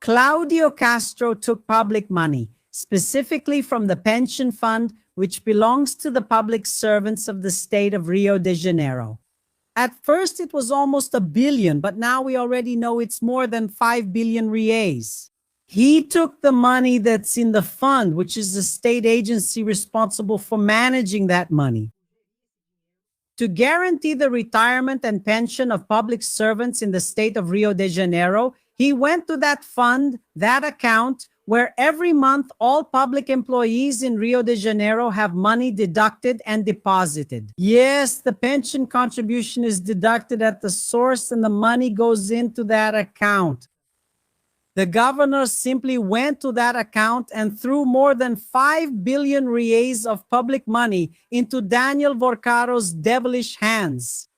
Claudio Castro took public money, specifically from the pension fund, which belongs to the public servants of the state of Rio de Janeiro. At first, it was almost 1 billion, but now we already know it's more than 5 billion reais. He took the money that's in the fund, which is the state agency responsible for managing that money. To guarantee the retirement and pension of public servants in the state of Rio de Janeiro, he went to that fund, that account, where every month all public employees in Rio de Janeiro have money deducted and deposited. Yes, the pension contribution is deducted at the source and the money goes into that account. The governor simply went to that account and threw more than 5 billion reais of public money into Daniel Vorcaro's devilish hands.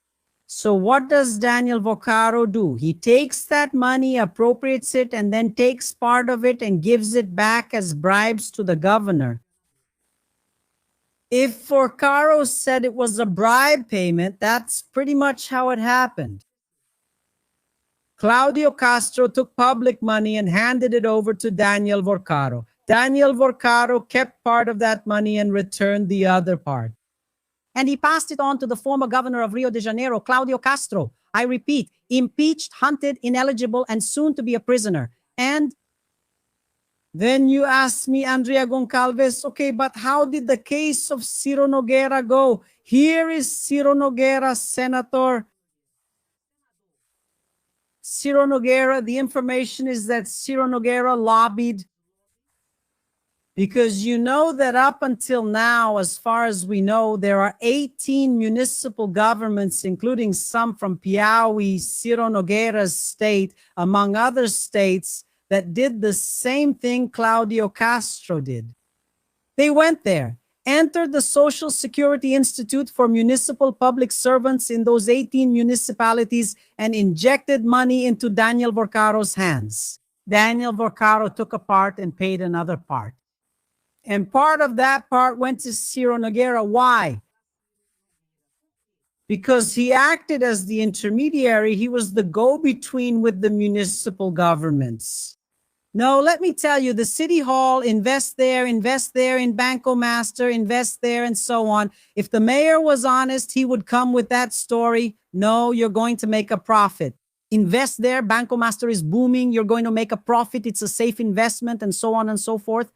So what does Daniel Vorcaro do? He takes that money, appropriates it, and then takes part of it and gives it back as bribes to the governor. If Vorcaro said it was a bribe payment, that's pretty much how it happened. Claudio Castro took public money and handed it over to Daniel Vorcaro. Daniel Vorcaro kept part of that money and returned the other part. And he passed it on to the former governor of Rio de Janeiro, Claudio Castro. I repeat, impeached, hunted, ineligible, and soon to be a prisoner. And then you ask me, Andrea Goncalves, okay, but how did the case of Ciro Nogueira go? Here is Ciro Nogueira, Senator. Ciro Nogueira, the information is that Ciro Nogueira lobbied, because you know that up until now, as far as we know, there are 18 municipal governments, including some from Piauí, Ciro Nogueira's state, among other states, that did the same thing Claudio Castro did. They went there, entered the Social Security Institute for municipal public servants in those 18 municipalities and injected money into Daniel Vorcaro's hands. Daniel Vorcaro took a part and paid another part. And part of that part went to Ciro Nogueira. Why? Because he acted as the intermediary. He was the go-between with the municipal governments. No, let me tell you, the city hall, invest there in Banco Master, invest there, and so on. If the mayor was honest, he would come with that story. No, you're going to make a profit. Invest there, Banco Master is booming, you're going to make a profit, it's a safe investment, and so on and so forth.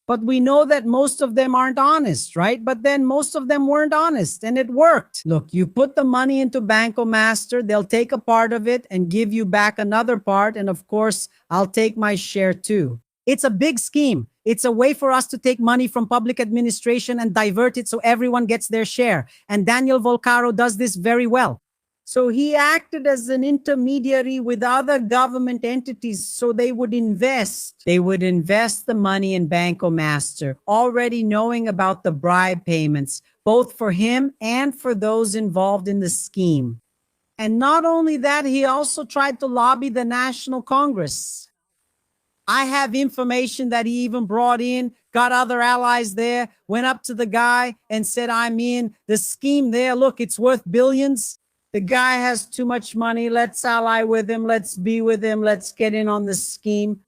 But we know that most of them aren't honest, right? But then most of them weren't honest, and it worked. Look, you put the money into Banco Master, they'll take a part of it and give you back another part, and of course, I'll take my share too. It's a big scheme. It's a way for us to take money from public administration and divert it so everyone gets their share. And Daniel Vorcaro does this very well. So he acted as an intermediary with other government entities so they would invest. They would invest the money in Banco Master, already knowing about the bribe payments, both for him and for those involved in the scheme. And not only that, he also tried to lobby the National Congress. I have information that he even brought in, got other allies there, went up to the guy and said, I'm in the scheme there. Look, it's worth billions. The guy has too much money. Let's ally with him. Let's be with him. Let's get in on the scheme.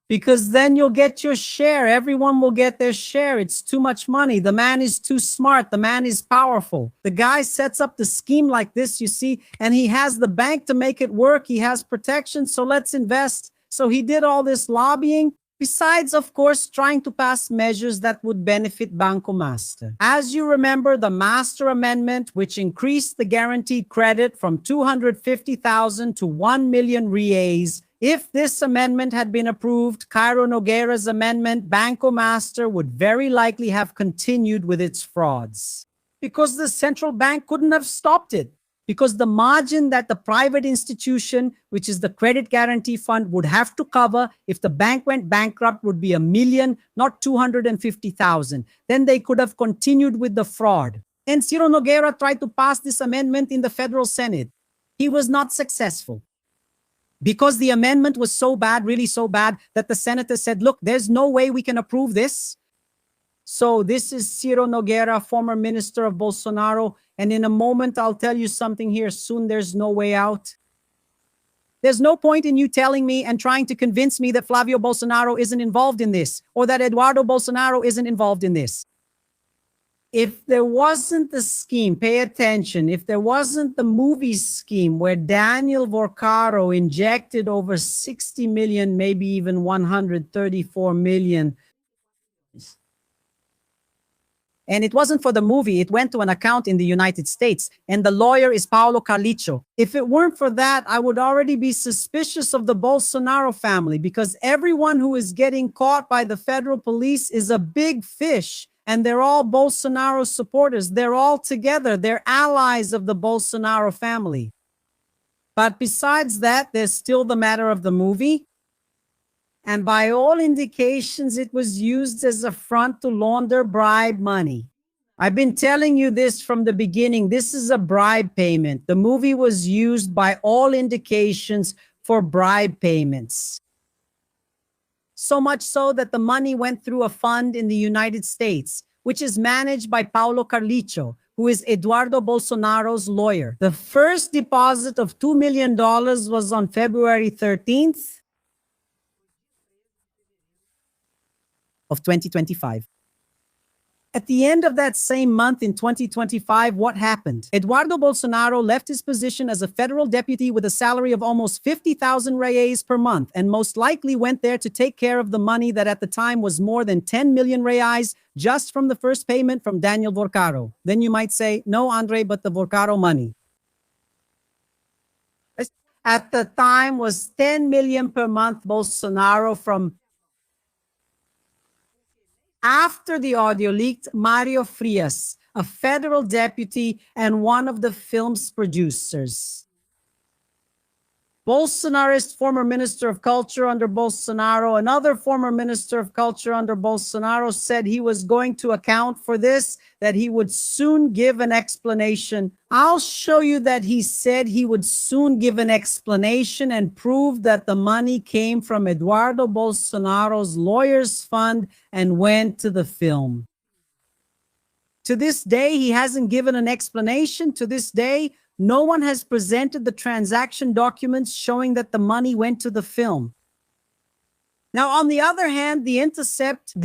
Because then you'll get your share. Everyone will get their share. It's too much money. The man is too smart. The man is powerful. The guy sets up the scheme like this, you see, and he has the bank to make it work. He has protection, so let's invest. So he did all this lobbying, besides, of course, trying to pass measures that would benefit Banco Master. As you remember, the Master Amendment, which increased the guaranteed credit from 250,000 to 1 million reais. If this amendment had been approved, Ciro Nogueira's amendment, Banco Master would very likely have continued with its frauds. Because the central bank couldn't have stopped it. Because the margin that the private institution, which is the credit guarantee fund, would have to cover if the bank went bankrupt would be 1 million, not 250,000. Then they could have continued with the fraud. And Ciro Nogueira tried to pass this amendment in the Federal Senate. He was not successful. Because the amendment was so bad, really so bad, that the senator said, look, there's no way we can approve this. So this is Ciro Nogueira, former minister of Bolsonaro. And in a moment, I'll tell you something here. Soon there's no way out. There's no point in you telling me and trying to convince me that Flavio Bolsonaro isn't involved in this or that Eduardo Bolsonaro isn't involved in this. If there wasn't the scheme, pay attention, if there wasn't the movie scheme where Daniel Vorcaro injected over 60 million, maybe even 134 million, and it wasn't for the movie, it went to an account in the United States, and the lawyer is Paolo Carliccio. If it weren't for that, I would already be suspicious of the Bolsonaro family, because everyone who is getting caught by the federal police is a big fish, and they're all Bolsonaro supporters. They're all together. They're allies of the Bolsonaro family. But besides that, there's still the matter of the movie. And by all indications, it was used as a front to launder bribe money. I've been telling you this from the beginning. This is a bribe payment. The movie was used by all indications for bribe payments. So much so that the money went through a fund in the United States, which is managed by Paolo Carliccio, who is Eduardo Bolsonaro's lawyer. The first deposit of $2 million was on February 13th. Of 2025. At the end of that same month in 2025, what happened? Eduardo Bolsonaro left his position as a federal deputy with a salary of almost 50,000 reais per month, and most likely went there to take care of the money that at the time was more than 10 million reais just from the first payment from Daniel Vorcaro. Then you might say, no, Andre, but the Vorcaro money at the time was 10 million per month. Bolsonaro from After the audio leaked, Mario Frias, a federal deputy and one of the film's producers. Bolsonarist former Minister of Culture under Bolsonaro, another former Minister of Culture under Bolsonaro, said he was going to account for this, that he would soon give an explanation. I'll show you that he said he would soon give an explanation and prove that the money came from Eduardo Bolsonaro's lawyer's fund and went to the film. To this day, he hasn't given an explanation. To this day, no one has presented the transaction documents showing that the money went to the film. Now, on the other hand, the Intercept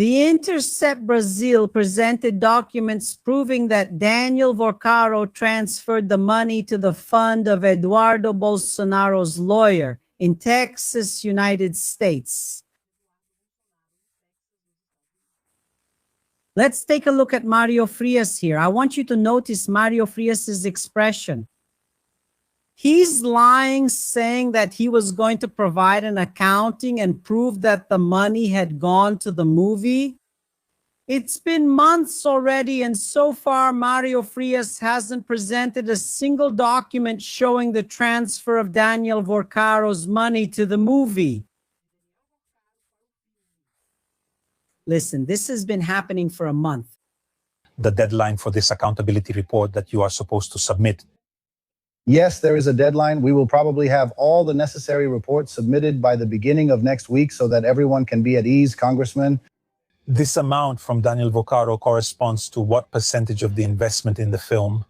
Brazil presented documents proving that Daniel Vorcaro transferred the money to the fund of Eduardo Bolsonaro's lawyer in Texas, United States. Let's take a look at Mario Frias here. I want you to notice Mario Frias's expression. He's lying, saying that he was going to provide an accounting and prove that the money had gone to the movie. It's been months already, and so far Mario Frias hasn't presented a single document showing the transfer of Daniel Vorcaro's money to the movie. Listen, this has been happening for a month. The deadline for this accountability report that you are supposed to submit. Yes, there is a deadline. We will probably have all the necessary reports submitted by the beginning of next week so that everyone can be at ease, Congressman. This amount from Daniel Vorcaro corresponds to what percentage of the investment in the film?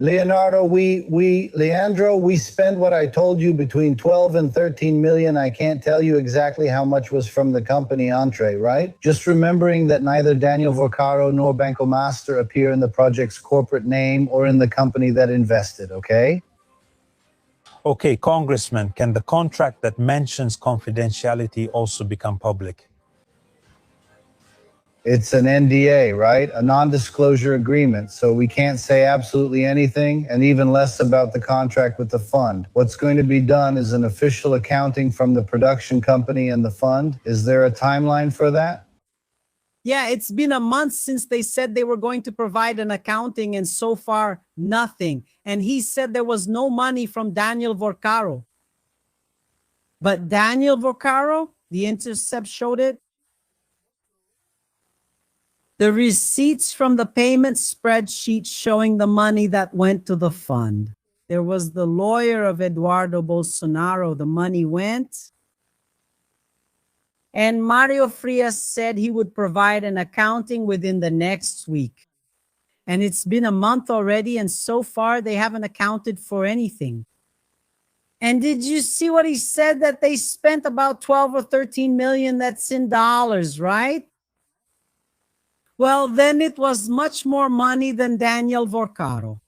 Leandro, we spend what I told you between 12 and 13 million. I can't tell you exactly how much was from the company Entree, right? Just remembering that neither Daniel Vorcaro nor Banco Master appear in the project's corporate name or in the company that invested, okay? Okay, Congressman, can the contract that mentions confidentiality also become public? It's an NDA, right? A non-disclosure agreement. So we can't say absolutely anything, and even less about the contract with the fund. What's going to be done is an official accounting from the production company and the fund. Is there a timeline for that? Yeah, it's been a month since they said they were going to provide an accounting, and so far, nothing. And he said there was no money from Daniel Vorcaro. But Daniel Vorcaro, the Intercept showed it. The receipts from the payment spreadsheet showing the money that went to the fund. There was the lawyer of Eduardo Bolsonaro. The money went. And Mario Frias said he would provide an accounting within the next week. And it's been a month already, and so far they haven't accounted for anything. And did you see what he said, that they spent about 12 or 13 million? That's in dollars, right? Well, then it was much more money than Daniel Vorcaro.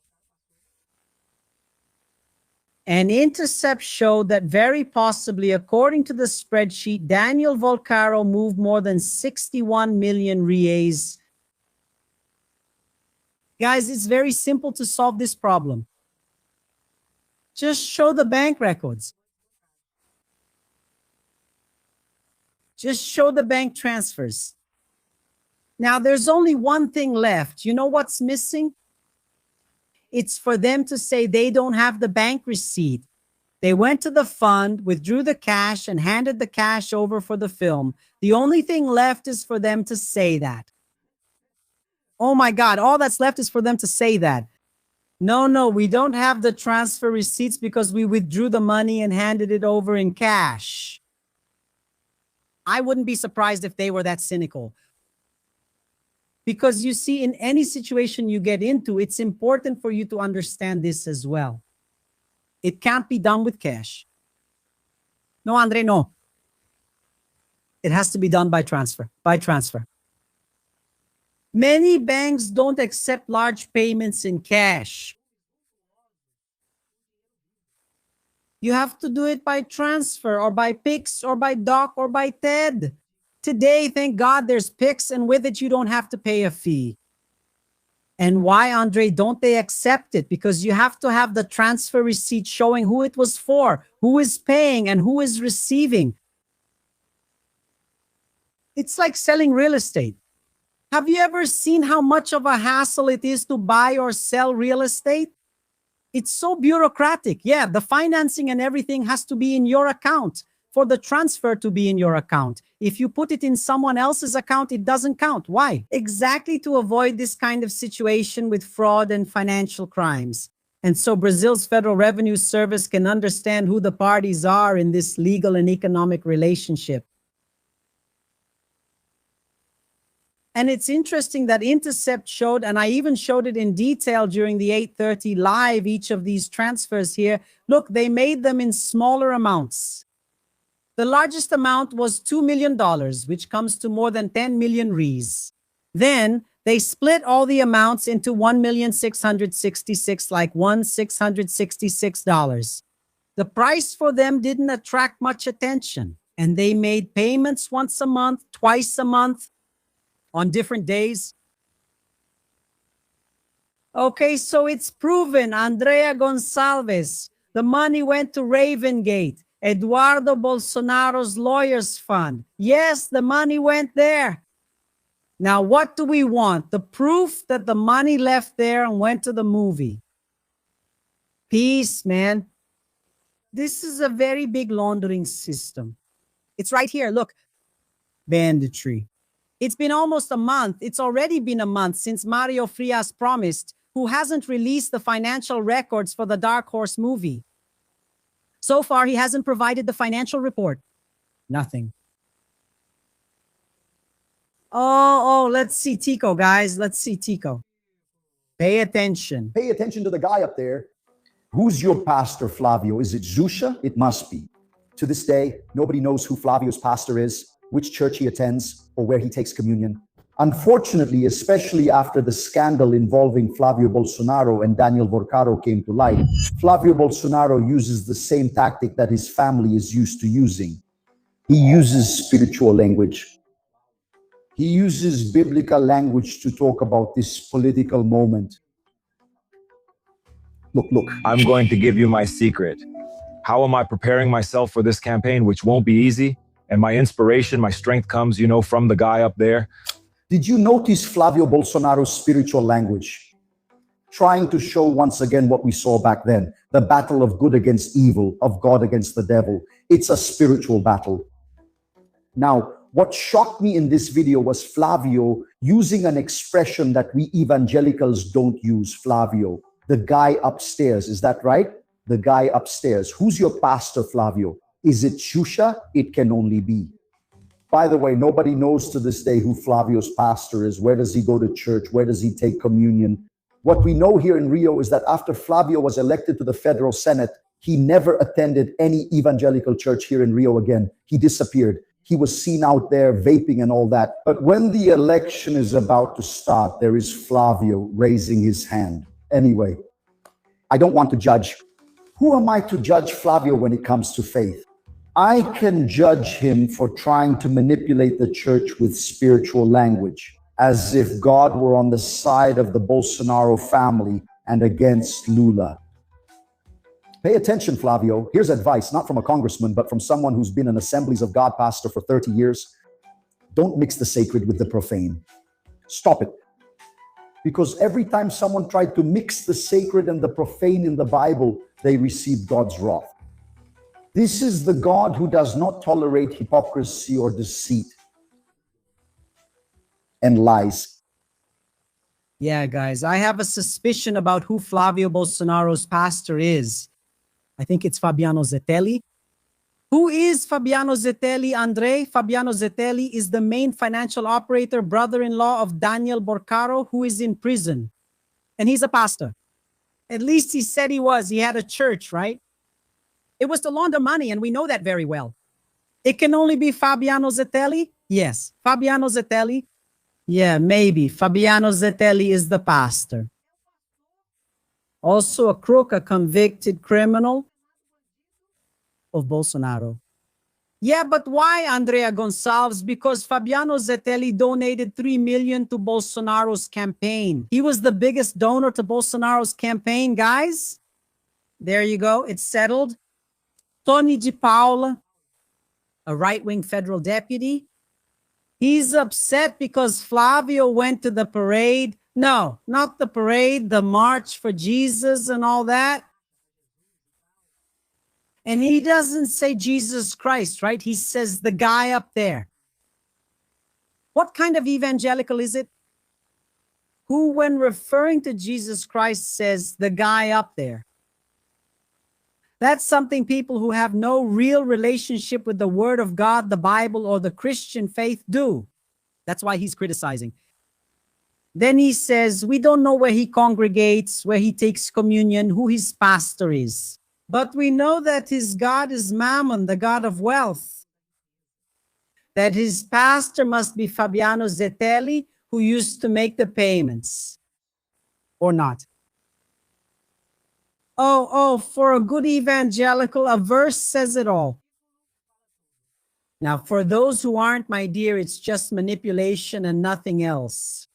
And Intercept showed that very possibly, according to the spreadsheet, Daniel Vorcaro moved more than 61 million reais. Guys, it's very simple to solve this problem. Just show the bank records. Just show the bank transfers. Now, there's only one thing left. You know what's missing? It's for them to say they don't have the bank receipt. They went to the fund, withdrew the cash, and handed the cash over for the film. The only thing left is for them to say that. Oh my God, all that's left is for them to say that. No, we don't have the transfer receipts because we withdrew the money and handed it over in cash. I wouldn't be surprised if they were that cynical. Because you see, in any situation you get into, it's important for you to understand this as well. It can't be done with cash. No, Andre, no. It has to be done by transfer. Many banks don't accept large payments in cash. You have to do it by transfer or by Pix or by Doc or by TED. Today, thank God there's Pix, and with it, you don't have to pay a fee. And why, Andre, don't they accept it? Because you have to have the transfer receipt showing who it was for, who is paying, and who is receiving. It's like selling real estate. Have you ever seen how much of a hassle it is to buy or sell real estate? It's so bureaucratic. Yeah, the financing and everything has to be in your account for the transfer to be in your account. If you put it in someone else's account, it doesn't count. Why? Exactly to avoid this kind of situation with fraud and financial crimes. And so Brazil's Federal Revenue Service can understand who the parties are in this legal and economic relationship. And it's interesting that Intercept showed, and I even showed it in detail during the 8:30 live, each of these transfers here. Look, they made them in smaller amounts. The largest amount was $2 million, which comes to more than 10 million reais. Then they split all the amounts into 1,666, like $1,666. The price for them didn't attract much attention, and they made payments once a month, twice a month, on different days. Okay, so it's proven. Andrea Gonçalves, the money went to Ravengate, Eduardo Bolsonaro's lawyers fund. Yes, the money went there. Now, what do we want? The proof that the money left there and went to the movie. Peace, man. This is a very big laundering system. It's right here. Look, banditry. It's been almost a month. It's already been a month since Mario Frias promised, who hasn't released the financial records for the Dark Horse movie. So far, he hasn't provided the financial report. Nothing. Oh, let's see Tico, guys. Let's see Tico. Pay attention. Pay attention to the guy up there. Who's your pastor, Flavio? Is it Zusha? It must be. To this day, nobody knows who Flavio's pastor is, which church he attends, or where he takes communion. Unfortunately, especially after the scandal involving Flavio Bolsonaro and Daniel Vorcaro came to light, Flavio Bolsonaro uses the same tactic that his family is used to using. He uses spiritual language. He uses biblical language to talk about this political moment. Look. I'm going to give you my secret. How am I preparing myself for this campaign, which won't be easy? And my inspiration, my strength comes, from the guy up there. Did you notice Flavio Bolsonaro's spiritual language? Trying to show once again what we saw back then, the battle of good against evil, of God against the devil. It's a spiritual battle. Now, what shocked me in this video was Flavio using an expression that we evangelicals don't use, Flavio. The guy upstairs, is that right? The guy upstairs. Who's your pastor, Flavio? Is it Shusha? It can only be. By the way, nobody knows to this day who Flavio's pastor is. Where does he go to church? Where does he take communion? What we know here in Rio is that after Flavio was elected to the federal Senate, He never attended any evangelical church here in Rio again. He disappeared. He was seen out there vaping and all that. But when the election is about to start, there is Flavio raising his hand. Anyway, I don't want to judge. Who am I to judge Flavio when it comes to faith? I can judge him for trying to manipulate the church with spiritual language, as if God were on the side of the Bolsonaro family and against Lula. Pay attention, Flavio. Here's advice, not from a congressman, but from someone who's been an Assemblies of God pastor for 30 years. Don't mix the sacred with the profane. Stop it. Because every time someone tried to mix the sacred and the profane in the Bible, they received God's wrath. This is the God who does not tolerate hypocrisy or deceit and lies. Yeah, guys, I have a suspicion about who Flavio Bolsonaro's pastor is. I think it's Fabiano Zettelli. Who is Fabiano Zettelli, Andre? Fabiano Zettelli is the main financial operator, brother-in-law of Daniel Vorcaro, who is in prison. And he's a pastor. At least he said he was. He had a church, right? It was to launder money, and we know that very well. It can only be Fabiano Zettelli? Yes, Fabiano Zettelli. Yeah, maybe. Fabiano Zettelli is the pastor. Also a crook, a convicted criminal of Bolsonaro. Yeah, but why, Andrea Gonçalves? Because Fabiano Zettelli donated 3 million to Bolsonaro's campaign. He was the biggest donor to Bolsonaro's campaign, guys. There you go. It's settled. Tony de Paula, a right-wing federal deputy. He's upset because Flavio went to the parade. No, not the parade, the March for Jesus and all that. And he doesn't say Jesus Christ, right? He says the guy up there. What kind of evangelical is it? Who, when referring to Jesus Christ, says the guy up there? That's something people who have no real relationship with the Word of God, the Bible, or the Christian faith do. That's why he's criticizing. Then he says, we don't know where he congregates, where he takes communion, who his pastor is. But we know that his God is Mammon, the God of wealth. That his pastor must be Fabiano Zettelli, who used to make the payments. Or not. Oh, for a good evangelical, a verse says it all. Now, for those who aren't, my dear, it's just manipulation and nothing else.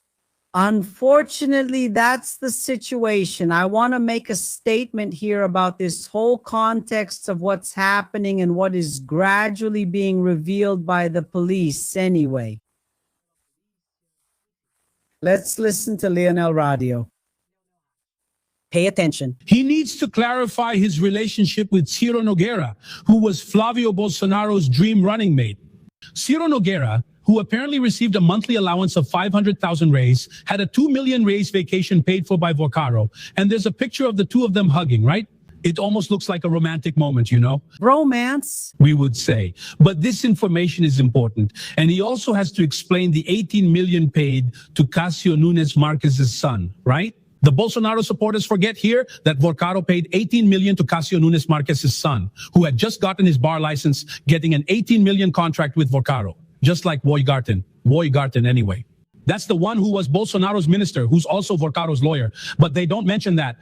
Unfortunately, that's the situation. I want to make a statement here about this whole context of what's happening and what is gradually being revealed by the police anyway. Let's listen to Leonel Radio. Pay attention. He needs to clarify his relationship with Ciro Nogueira, who was Flavio Bolsonaro's dream running mate. Ciro Nogueira, who apparently received a monthly allowance of 500,000 reais, had a 2 million reais vacation paid for by Vorcaro. And there's a picture of the two of them hugging, right? It almost looks like a romantic moment, you know? Romance. We would say. But this information is important. And he also has to explain the 18 million paid to Castro Nunes Marquez's son, right? The Bolsonaro supporters forget here that Vorcaro paid 18 million to Castro Nunes Marquez's son, who had just gotten his bar license, getting an 18 million contract with Vorcaro. Just like Woygarten anyway. That's the one who was Bolsonaro's minister, who's also Vorcaro's lawyer. But they don't mention that.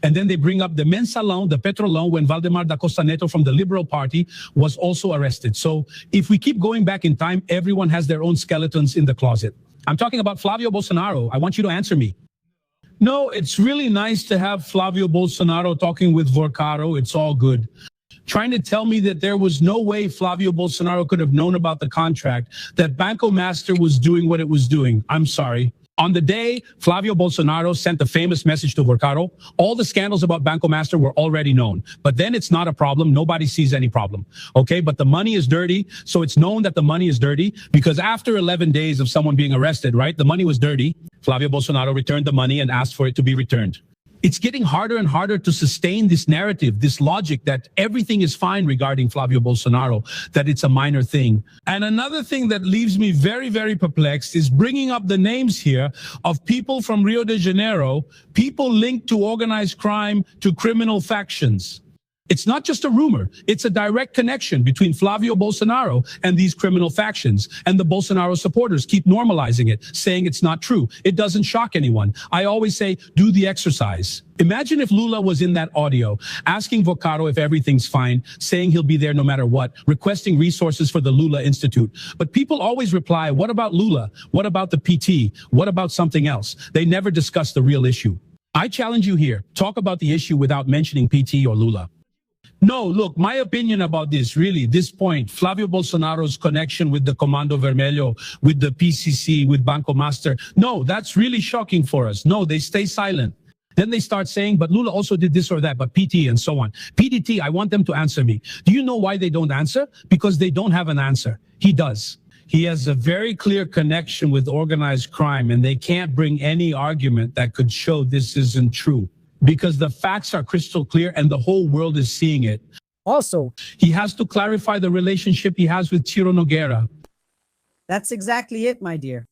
And then they bring up the Mensalão, the Petrolão, when Valdemar da Costa Neto from the Liberal Party was also arrested. So if we keep going back in time, everyone has their own skeletons in the closet. I'm talking about Flavio Bolsonaro. I want you to answer me. No, it's really nice to have Flavio Bolsonaro talking with Vorcaro. It's all good. Trying to tell me that there was no way Flavio Bolsonaro could have known about the contract, that Banco Master was doing what it was doing. I'm sorry. On the day Flavio Bolsonaro sent the famous message to Vorcaro, all the scandals about Banco Master were already known. But then it's not a problem. Nobody sees any problem. Okay, but the money is dirty. So it's known that the money is dirty because after 11 days of someone being arrested, right, the money was dirty. Flavio Bolsonaro returned the money and asked for it to be returned. It's getting harder and harder to sustain this narrative, this logic that everything is fine regarding Flavio Bolsonaro, that it's a minor thing. And another thing that leaves me very, very perplexed is bringing up the names here of people from Rio de Janeiro, people linked to organized crime, to criminal factions. It's not just a rumor. It's a direct connection between Flavio Bolsonaro and these criminal factions. And the Bolsonaro supporters keep normalizing it, saying it's not true. It doesn't shock anyone. I always say, do the exercise. Imagine if Lula was in that audio, asking Vorcaro if everything's fine, saying he'll be there no matter what, requesting resources for the Lula Institute. But people always reply, what about Lula? What about the PT? What about something else? They never discuss the real issue. I challenge you here. Talk about the issue without mentioning PT or Lula. No, look, my opinion about this, really, this point, Flavio Bolsonaro's connection with the Comando Vermelho, with the PCC, with Banco Master. No, that's really shocking for us. No, they stay silent. Then they start saying, but Lula also did this or that, but PT and so on. PDT, I want them to answer me. Do you know why they don't answer? Because they don't have an answer. He does. He has a very clear connection with organized crime, and they can't bring any argument that could show this isn't true. Because the facts are crystal clear and the whole world is seeing it. Also, He has to clarify the relationship he has with Ciro Nogueira. that's exactly it, my dear.